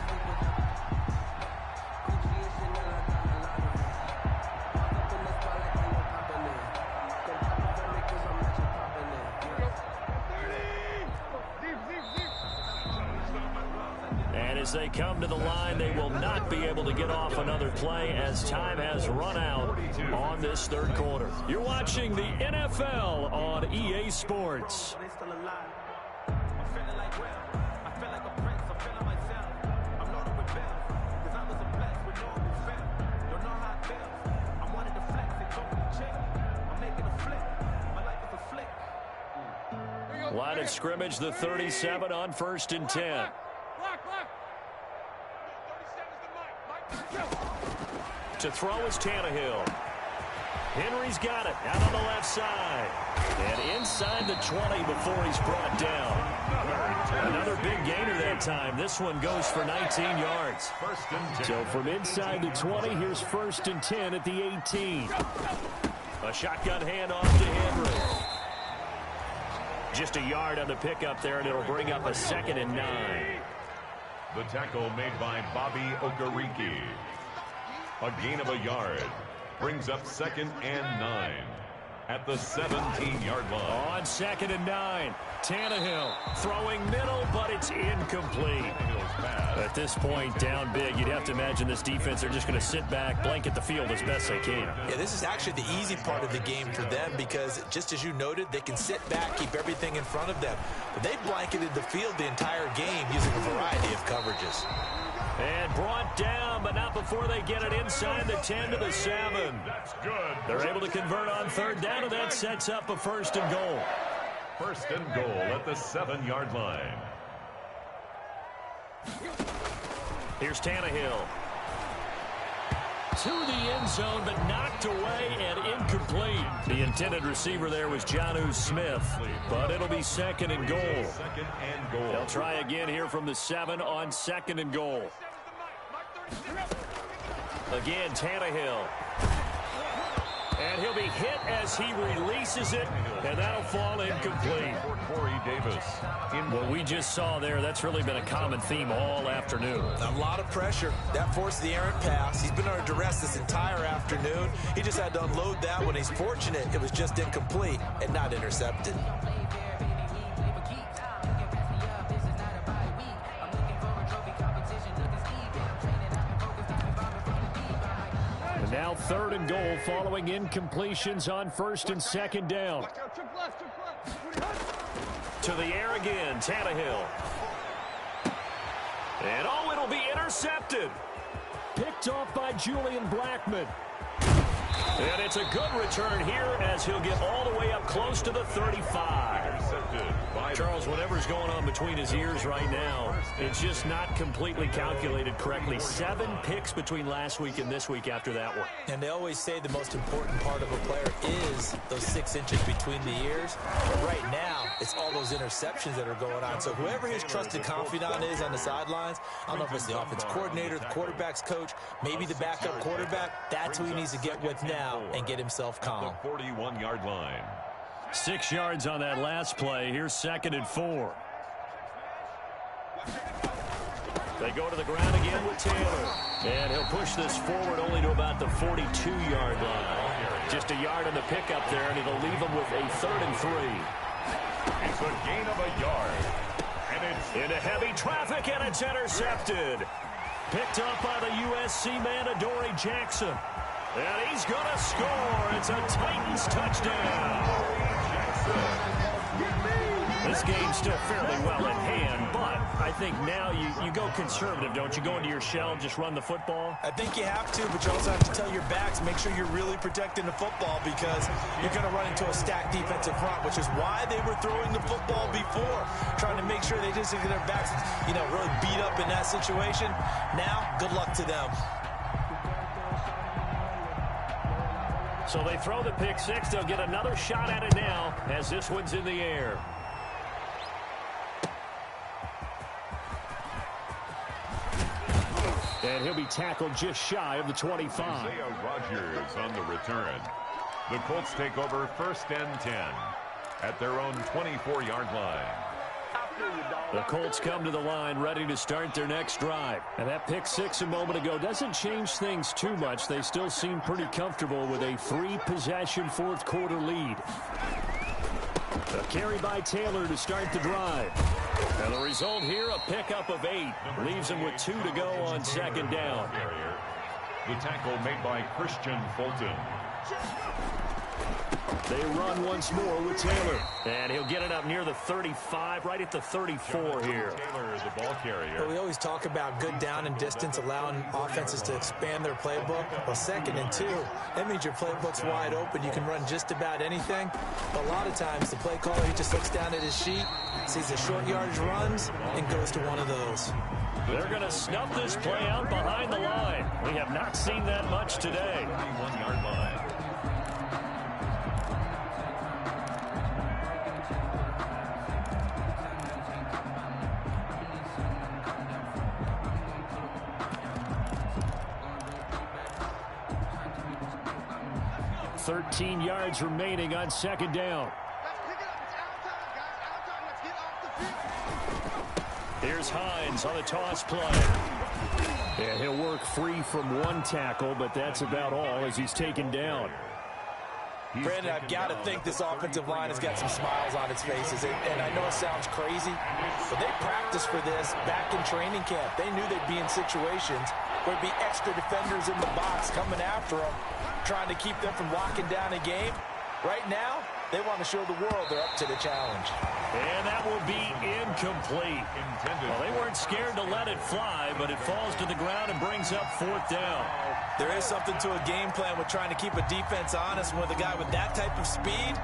As they come to the line, they will not be able to get off another play as time has run out on this third quarter. You're watching the NFL on EA Sports. Line of scrimmage, the 37 on 1st and 10. To throw is Tannehill. Henry's got it out on the left side. And inside the 20 before he's brought down. Another big gainer that time. This one goes for 19 yards. So from inside the 20, here's 1st and 10 at the 18. A shotgun handoff to Henry. Just a yard on the pickup there, and it'll bring up a 2nd and 9. The tackle made by Bobby Okereke. A gain of a yard. Brings up 2nd and 9 at the 17-yard line. On 2nd and 9, Tannehill throwing middle, but it's incomplete. At this point, down big, you'd have to imagine this defense are just going to sit back, blanket the field as best they can. Yeah, this is actually the easy part of the game for them because, just as you noted, they can sit back, keep everything in front of them. But they've blanketed the field the entire game using a variety of coverages. And brought down, but not before they get it inside the 10 to the 7. That's good. They're able to convert on 3rd down, and that sets up a 1st and goal. 1st and goal at the 7-yard line. Here's Tannehill. To the end zone, but knocked away and incomplete. The intended receiver there was Jonnu Smith, but it'll be 2nd and goal. 2nd and goal. They'll try again here from the 7 on 2nd and goal. Again, Tannehill. And he'll be hit as he releases it, and that'll fall incomplete. Corey Davis. What we just saw there, that's really been a common theme all afternoon. A lot of pressure. That forced the errant pass. He's been under duress this entire afternoon. He just had to unload that when he's fortunate it was just incomplete and not intercepted. And now 3rd and goal following incompletions on 1st and 2nd down. To the air again, Tannehill. And oh, it'll be intercepted. Picked off by Julian Blackmon. And it's a good return here as he'll get all the way up close to the 35. Charles, whatever's going on between his ears right now, it's just not completely calculated correctly. 7 picks between last week and this week after that one. And they always say the most important part of a player is those 6 inches between the ears. But right now, it's all those interceptions that are going on. So whoever his trusted confidant is on the sidelines, I don't know if it's the offense coordinator, the quarterback's coach, maybe the backup quarterback, that's who he needs to get with now and get himself calm. The 41-yard line. 6 yards on that last play. Here's 2nd and 4. They go to the ground again with Taylor. And he'll push this forward only to about the 42-yard line. Just a yard on the pickup there, and it'll leave him with a 3rd and 3. It's a gain of a yard. And it's into heavy traffic, and it's intercepted. Picked up by the USC man, Adoree Jackson. And he's going to score. It's a Titans touchdown. This game's still fairly well in hand, but I think now you go conservative, don't you? Go into your shell and just run the football? I think you have to, but you also have to tell your backs, make sure you're really protecting the football because you're going to run into a stacked defensive front, which is why they were throwing the football before, trying to make sure they just get their backs, really beat up in that situation. Now, good luck to them. So they throw the pick 6. They'll get another shot at it now as this one's in the air. And he'll be tackled just shy of the 25. Isaiah Rodgers on the return. The Colts take over 1st and 10 at their own 24-yard line. The Colts come to the line ready to start their next drive. And that pick 6 a moment ago doesn't change things too much. They still seem pretty comfortable with a 3-possession 4th quarter lead. A carry by Taylor to start the drive. And the result here, a pickup of 8. Leaves him with 2 to go on second down. The tackle made by Christian Fulton. They run once more with Taylor. And he'll get it up near the 35, right at the 34 here. Taylor is the ball carrier. Well, we always talk about good down and distance, allowing offenses to expand their playbook. Well, 2nd and 2, that means your playbook's wide open. You can run just about anything. But a lot of times, the play caller, he just looks down at his sheet, sees the short yardage runs, and goes to one of those. They're going to snuff this play out behind the line. We have not seen that much today. 1-yard line. $13 yards remaining on second down. Here's Hines on the toss play. And he'll work free from one tackle, but that's about all as he's taken down. Brandon, I've got to think this offensive line has got some smiles on its faces. And I know it sounds crazy, but they practiced for this back in training camp. They knew they'd be in situations where there'd be extra defenders in the box coming after them, trying to keep them from locking down a game. Right now, they want to show the world they're up to the challenge. And that will be incomplete. Well, they weren't scared to let it fly, but it falls to the ground and brings up 4th down. There is something to a game plan with trying to keep a defense honest. With a guy with that type of speed,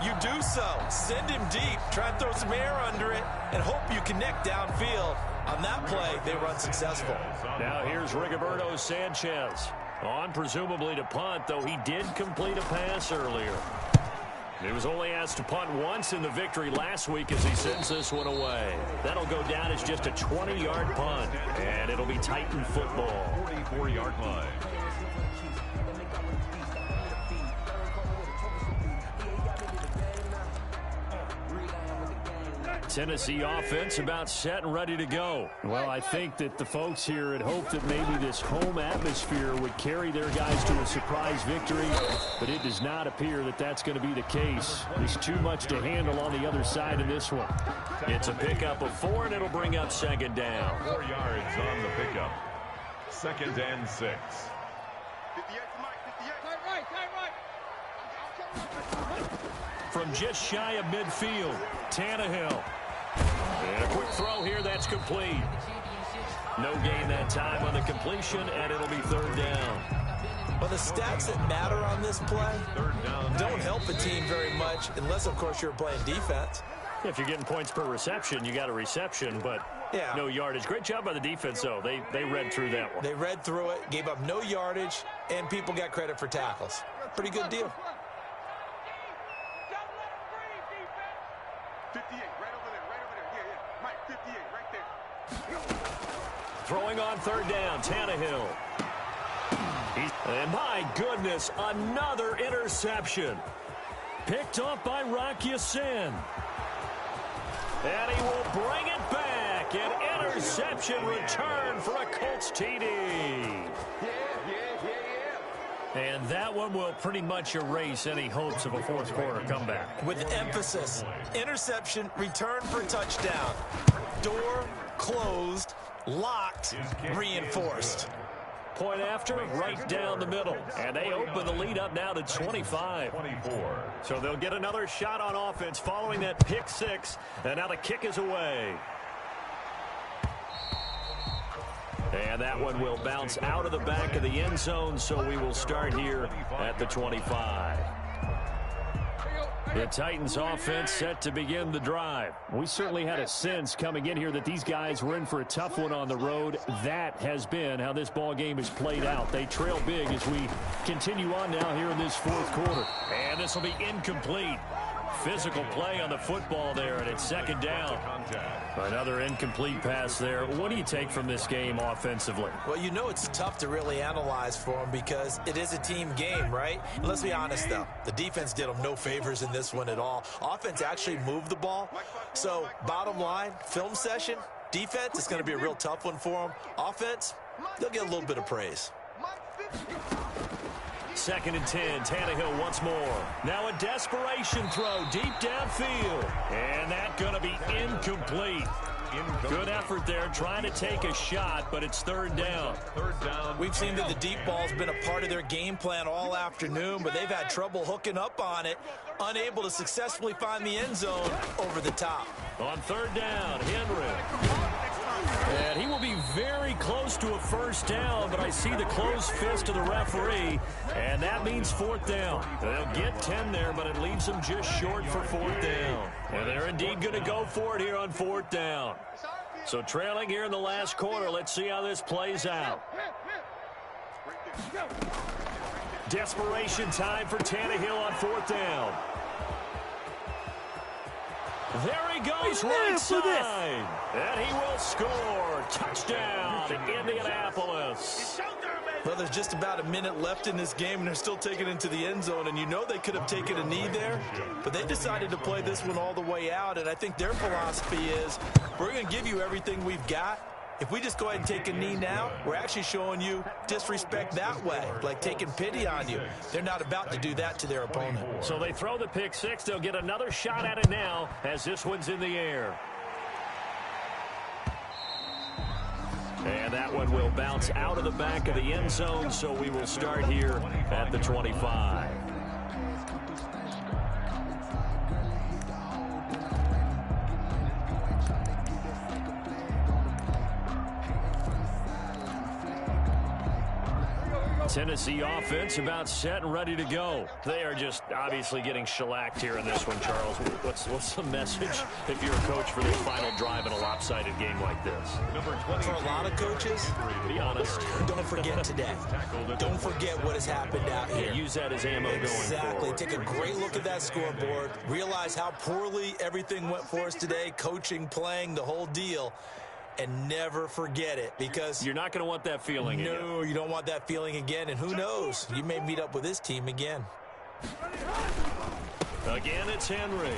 you do so. Send him deep, try and throw some air under it, and hope you connect downfield. On that play, they run successful. Now here's Rigoberto Sanchez. On presumably to punt, though he did complete a pass earlier. He was only asked to punt once in the victory last week as he sends this one away. That'll go down as just a 20-yard punt, and it'll be Titan football. 44-yard line. Tennessee offense about set and ready to go. Well, I think that the folks here had hoped that maybe this home atmosphere would carry their guys to a surprise victory, but it does not appear that that's going to be the case. There's too much to handle on the other side of this one. It's a pickup of 4, and it'll bring up second down. 4 yards on the pickup. 2nd and 6. From just shy of midfield, Tannehill. And a quick throw here, that's complete. No gain that time on the completion, and it'll be 3rd down. Well, the stats that matter on this play don't help a team very much, unless, of course, you're playing defense. If you're getting points per reception, you got a reception, but yeah, no yardage. Great job by the defense, though. They read through that one. They read through it, gave up no yardage, and people got credit for tackles. Pretty good deal. 58, right over there. Yeah. Mike, 58, right there. Throwing on 3rd down, Tannehill. And my goodness, another interception. Picked off by Rock Ya-Sin. And he will bring it back. An interception return for a Colts TD. And that one will pretty much erase any hopes of a 4th quarter comeback. With emphasis, interception, return for a touchdown. Door closed, locked, reinforced. Point after, right down the middle. And they open the lead up now to 25. 24. So they'll get another shot on offense following that pick 6. And now the kick is away. And that one will bounce out of the back of the end zone, so we will start here at the 25. The Titans offense set to begin the drive. We certainly had a sense coming in here that these guys were in for a tough one on the road. That has been how this ball game is played out. They trail big as we continue on now here in this 4th quarter. And this will be incomplete. Physical play on the football there, and it's 2nd down. Another incomplete pass there. What do you take from this game offensively? Well, you know it's tough to really analyze for them because it is a team game, right? And let's be honest, though. The defense did them no favors in this one at all. Offense actually moved the ball. So, bottom line, film session, defense is going to be a real tough one for them. Offense, they'll get a little bit of praise. 2nd and 10. Tannehill once more. Now a desperation throw deep downfield. And that's going to be incomplete. Good effort there trying to take a shot, but it's 3rd down. We've seen that the deep ball's been a part of their game plan all afternoon, but they've had trouble hooking up on it, unable to successfully find the end zone over the top. On 3rd down, Henry. And he will be very close to a 1st down, but I see the closed fist of the referee, and that means 4th down. They'll get 10 there, but it leaves them just short for 4th down. And they're indeed going to go for it here on 4th down. So trailing here in the last quarter, let's see how this plays out. Desperation time for Tannehill on 4th down. There he goes, right side. And he will score. Touchdown, Indianapolis. Well, there's just about a minute left in this game, and they're still taking it into the end zone. And you know they could have taken a knee there, but they decided to play this one all the way out. And I think their philosophy is, we're going to give you everything we've got. If we just go ahead and take a knee now, we're actually showing you disrespect that way, like taking pity on you. They're not about to do that to their opponent. So they throw the pick six. They'll get another shot at it now as this one's in the air. And that one will bounce out of the back of the end zone, so we will start here at the 25. Tennessee offense about set and ready to go. They are just obviously getting shellacked here in this one, Charles. What's the message if you're a coach for this final drive in a lopsided game like this? For a lot of coaches, be honest, don't forget today. Don't forget what has happened out here. Use that as ammo going forward. Exactly. Take a great look at that scoreboard. Realize how poorly everything went for us today, coaching, playing, the whole deal. And never forget it, because you're not going to want that feeling again. No, you don't want that feeling again. And who knows? You may meet up with this team again. Again, it's Henry.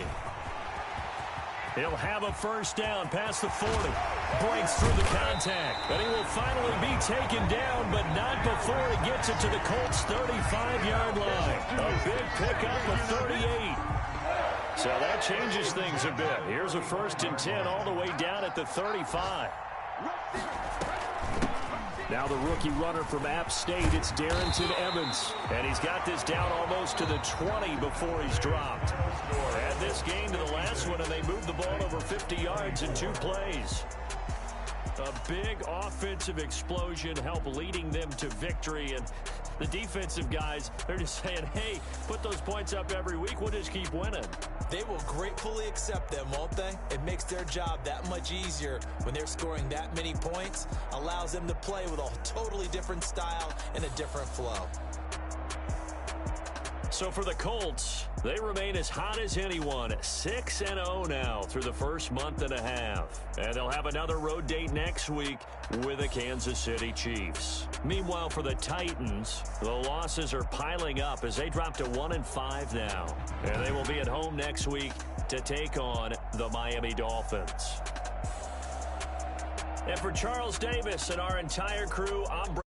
He'll have a first down past the 40. Breaks through the contact. And he will finally be taken down, but not before he gets it to the Colts' 35-yard line. A big pickup of 38. So that changes things a bit. Here's a 1st and 10 all the way down at the 35. Now the rookie runner from App State, it's Darrington Evans. And he's got this down almost to the 20 before he's dropped. Add this game to the last one, and they moved the ball over 50 yards in 2 plays. A big offensive explosion helped leading them to victory. And the defensive guys, they're just saying, hey, put those points up every week. We'll just keep winning. They will gratefully accept them, won't they? It makes their job that much easier when they're scoring that many points. Allows them to play with a totally different style and a different flow. So for the Colts, they remain as hot as anyone, 6-0 now through the first month and a half. And they'll have another road date next week with the Kansas City Chiefs. Meanwhile, for the Titans, the losses are piling up as they drop to 1-5 now. And they will be at home next week to take on the Miami Dolphins. And for Charles Davis and our entire crew, I'm Brent.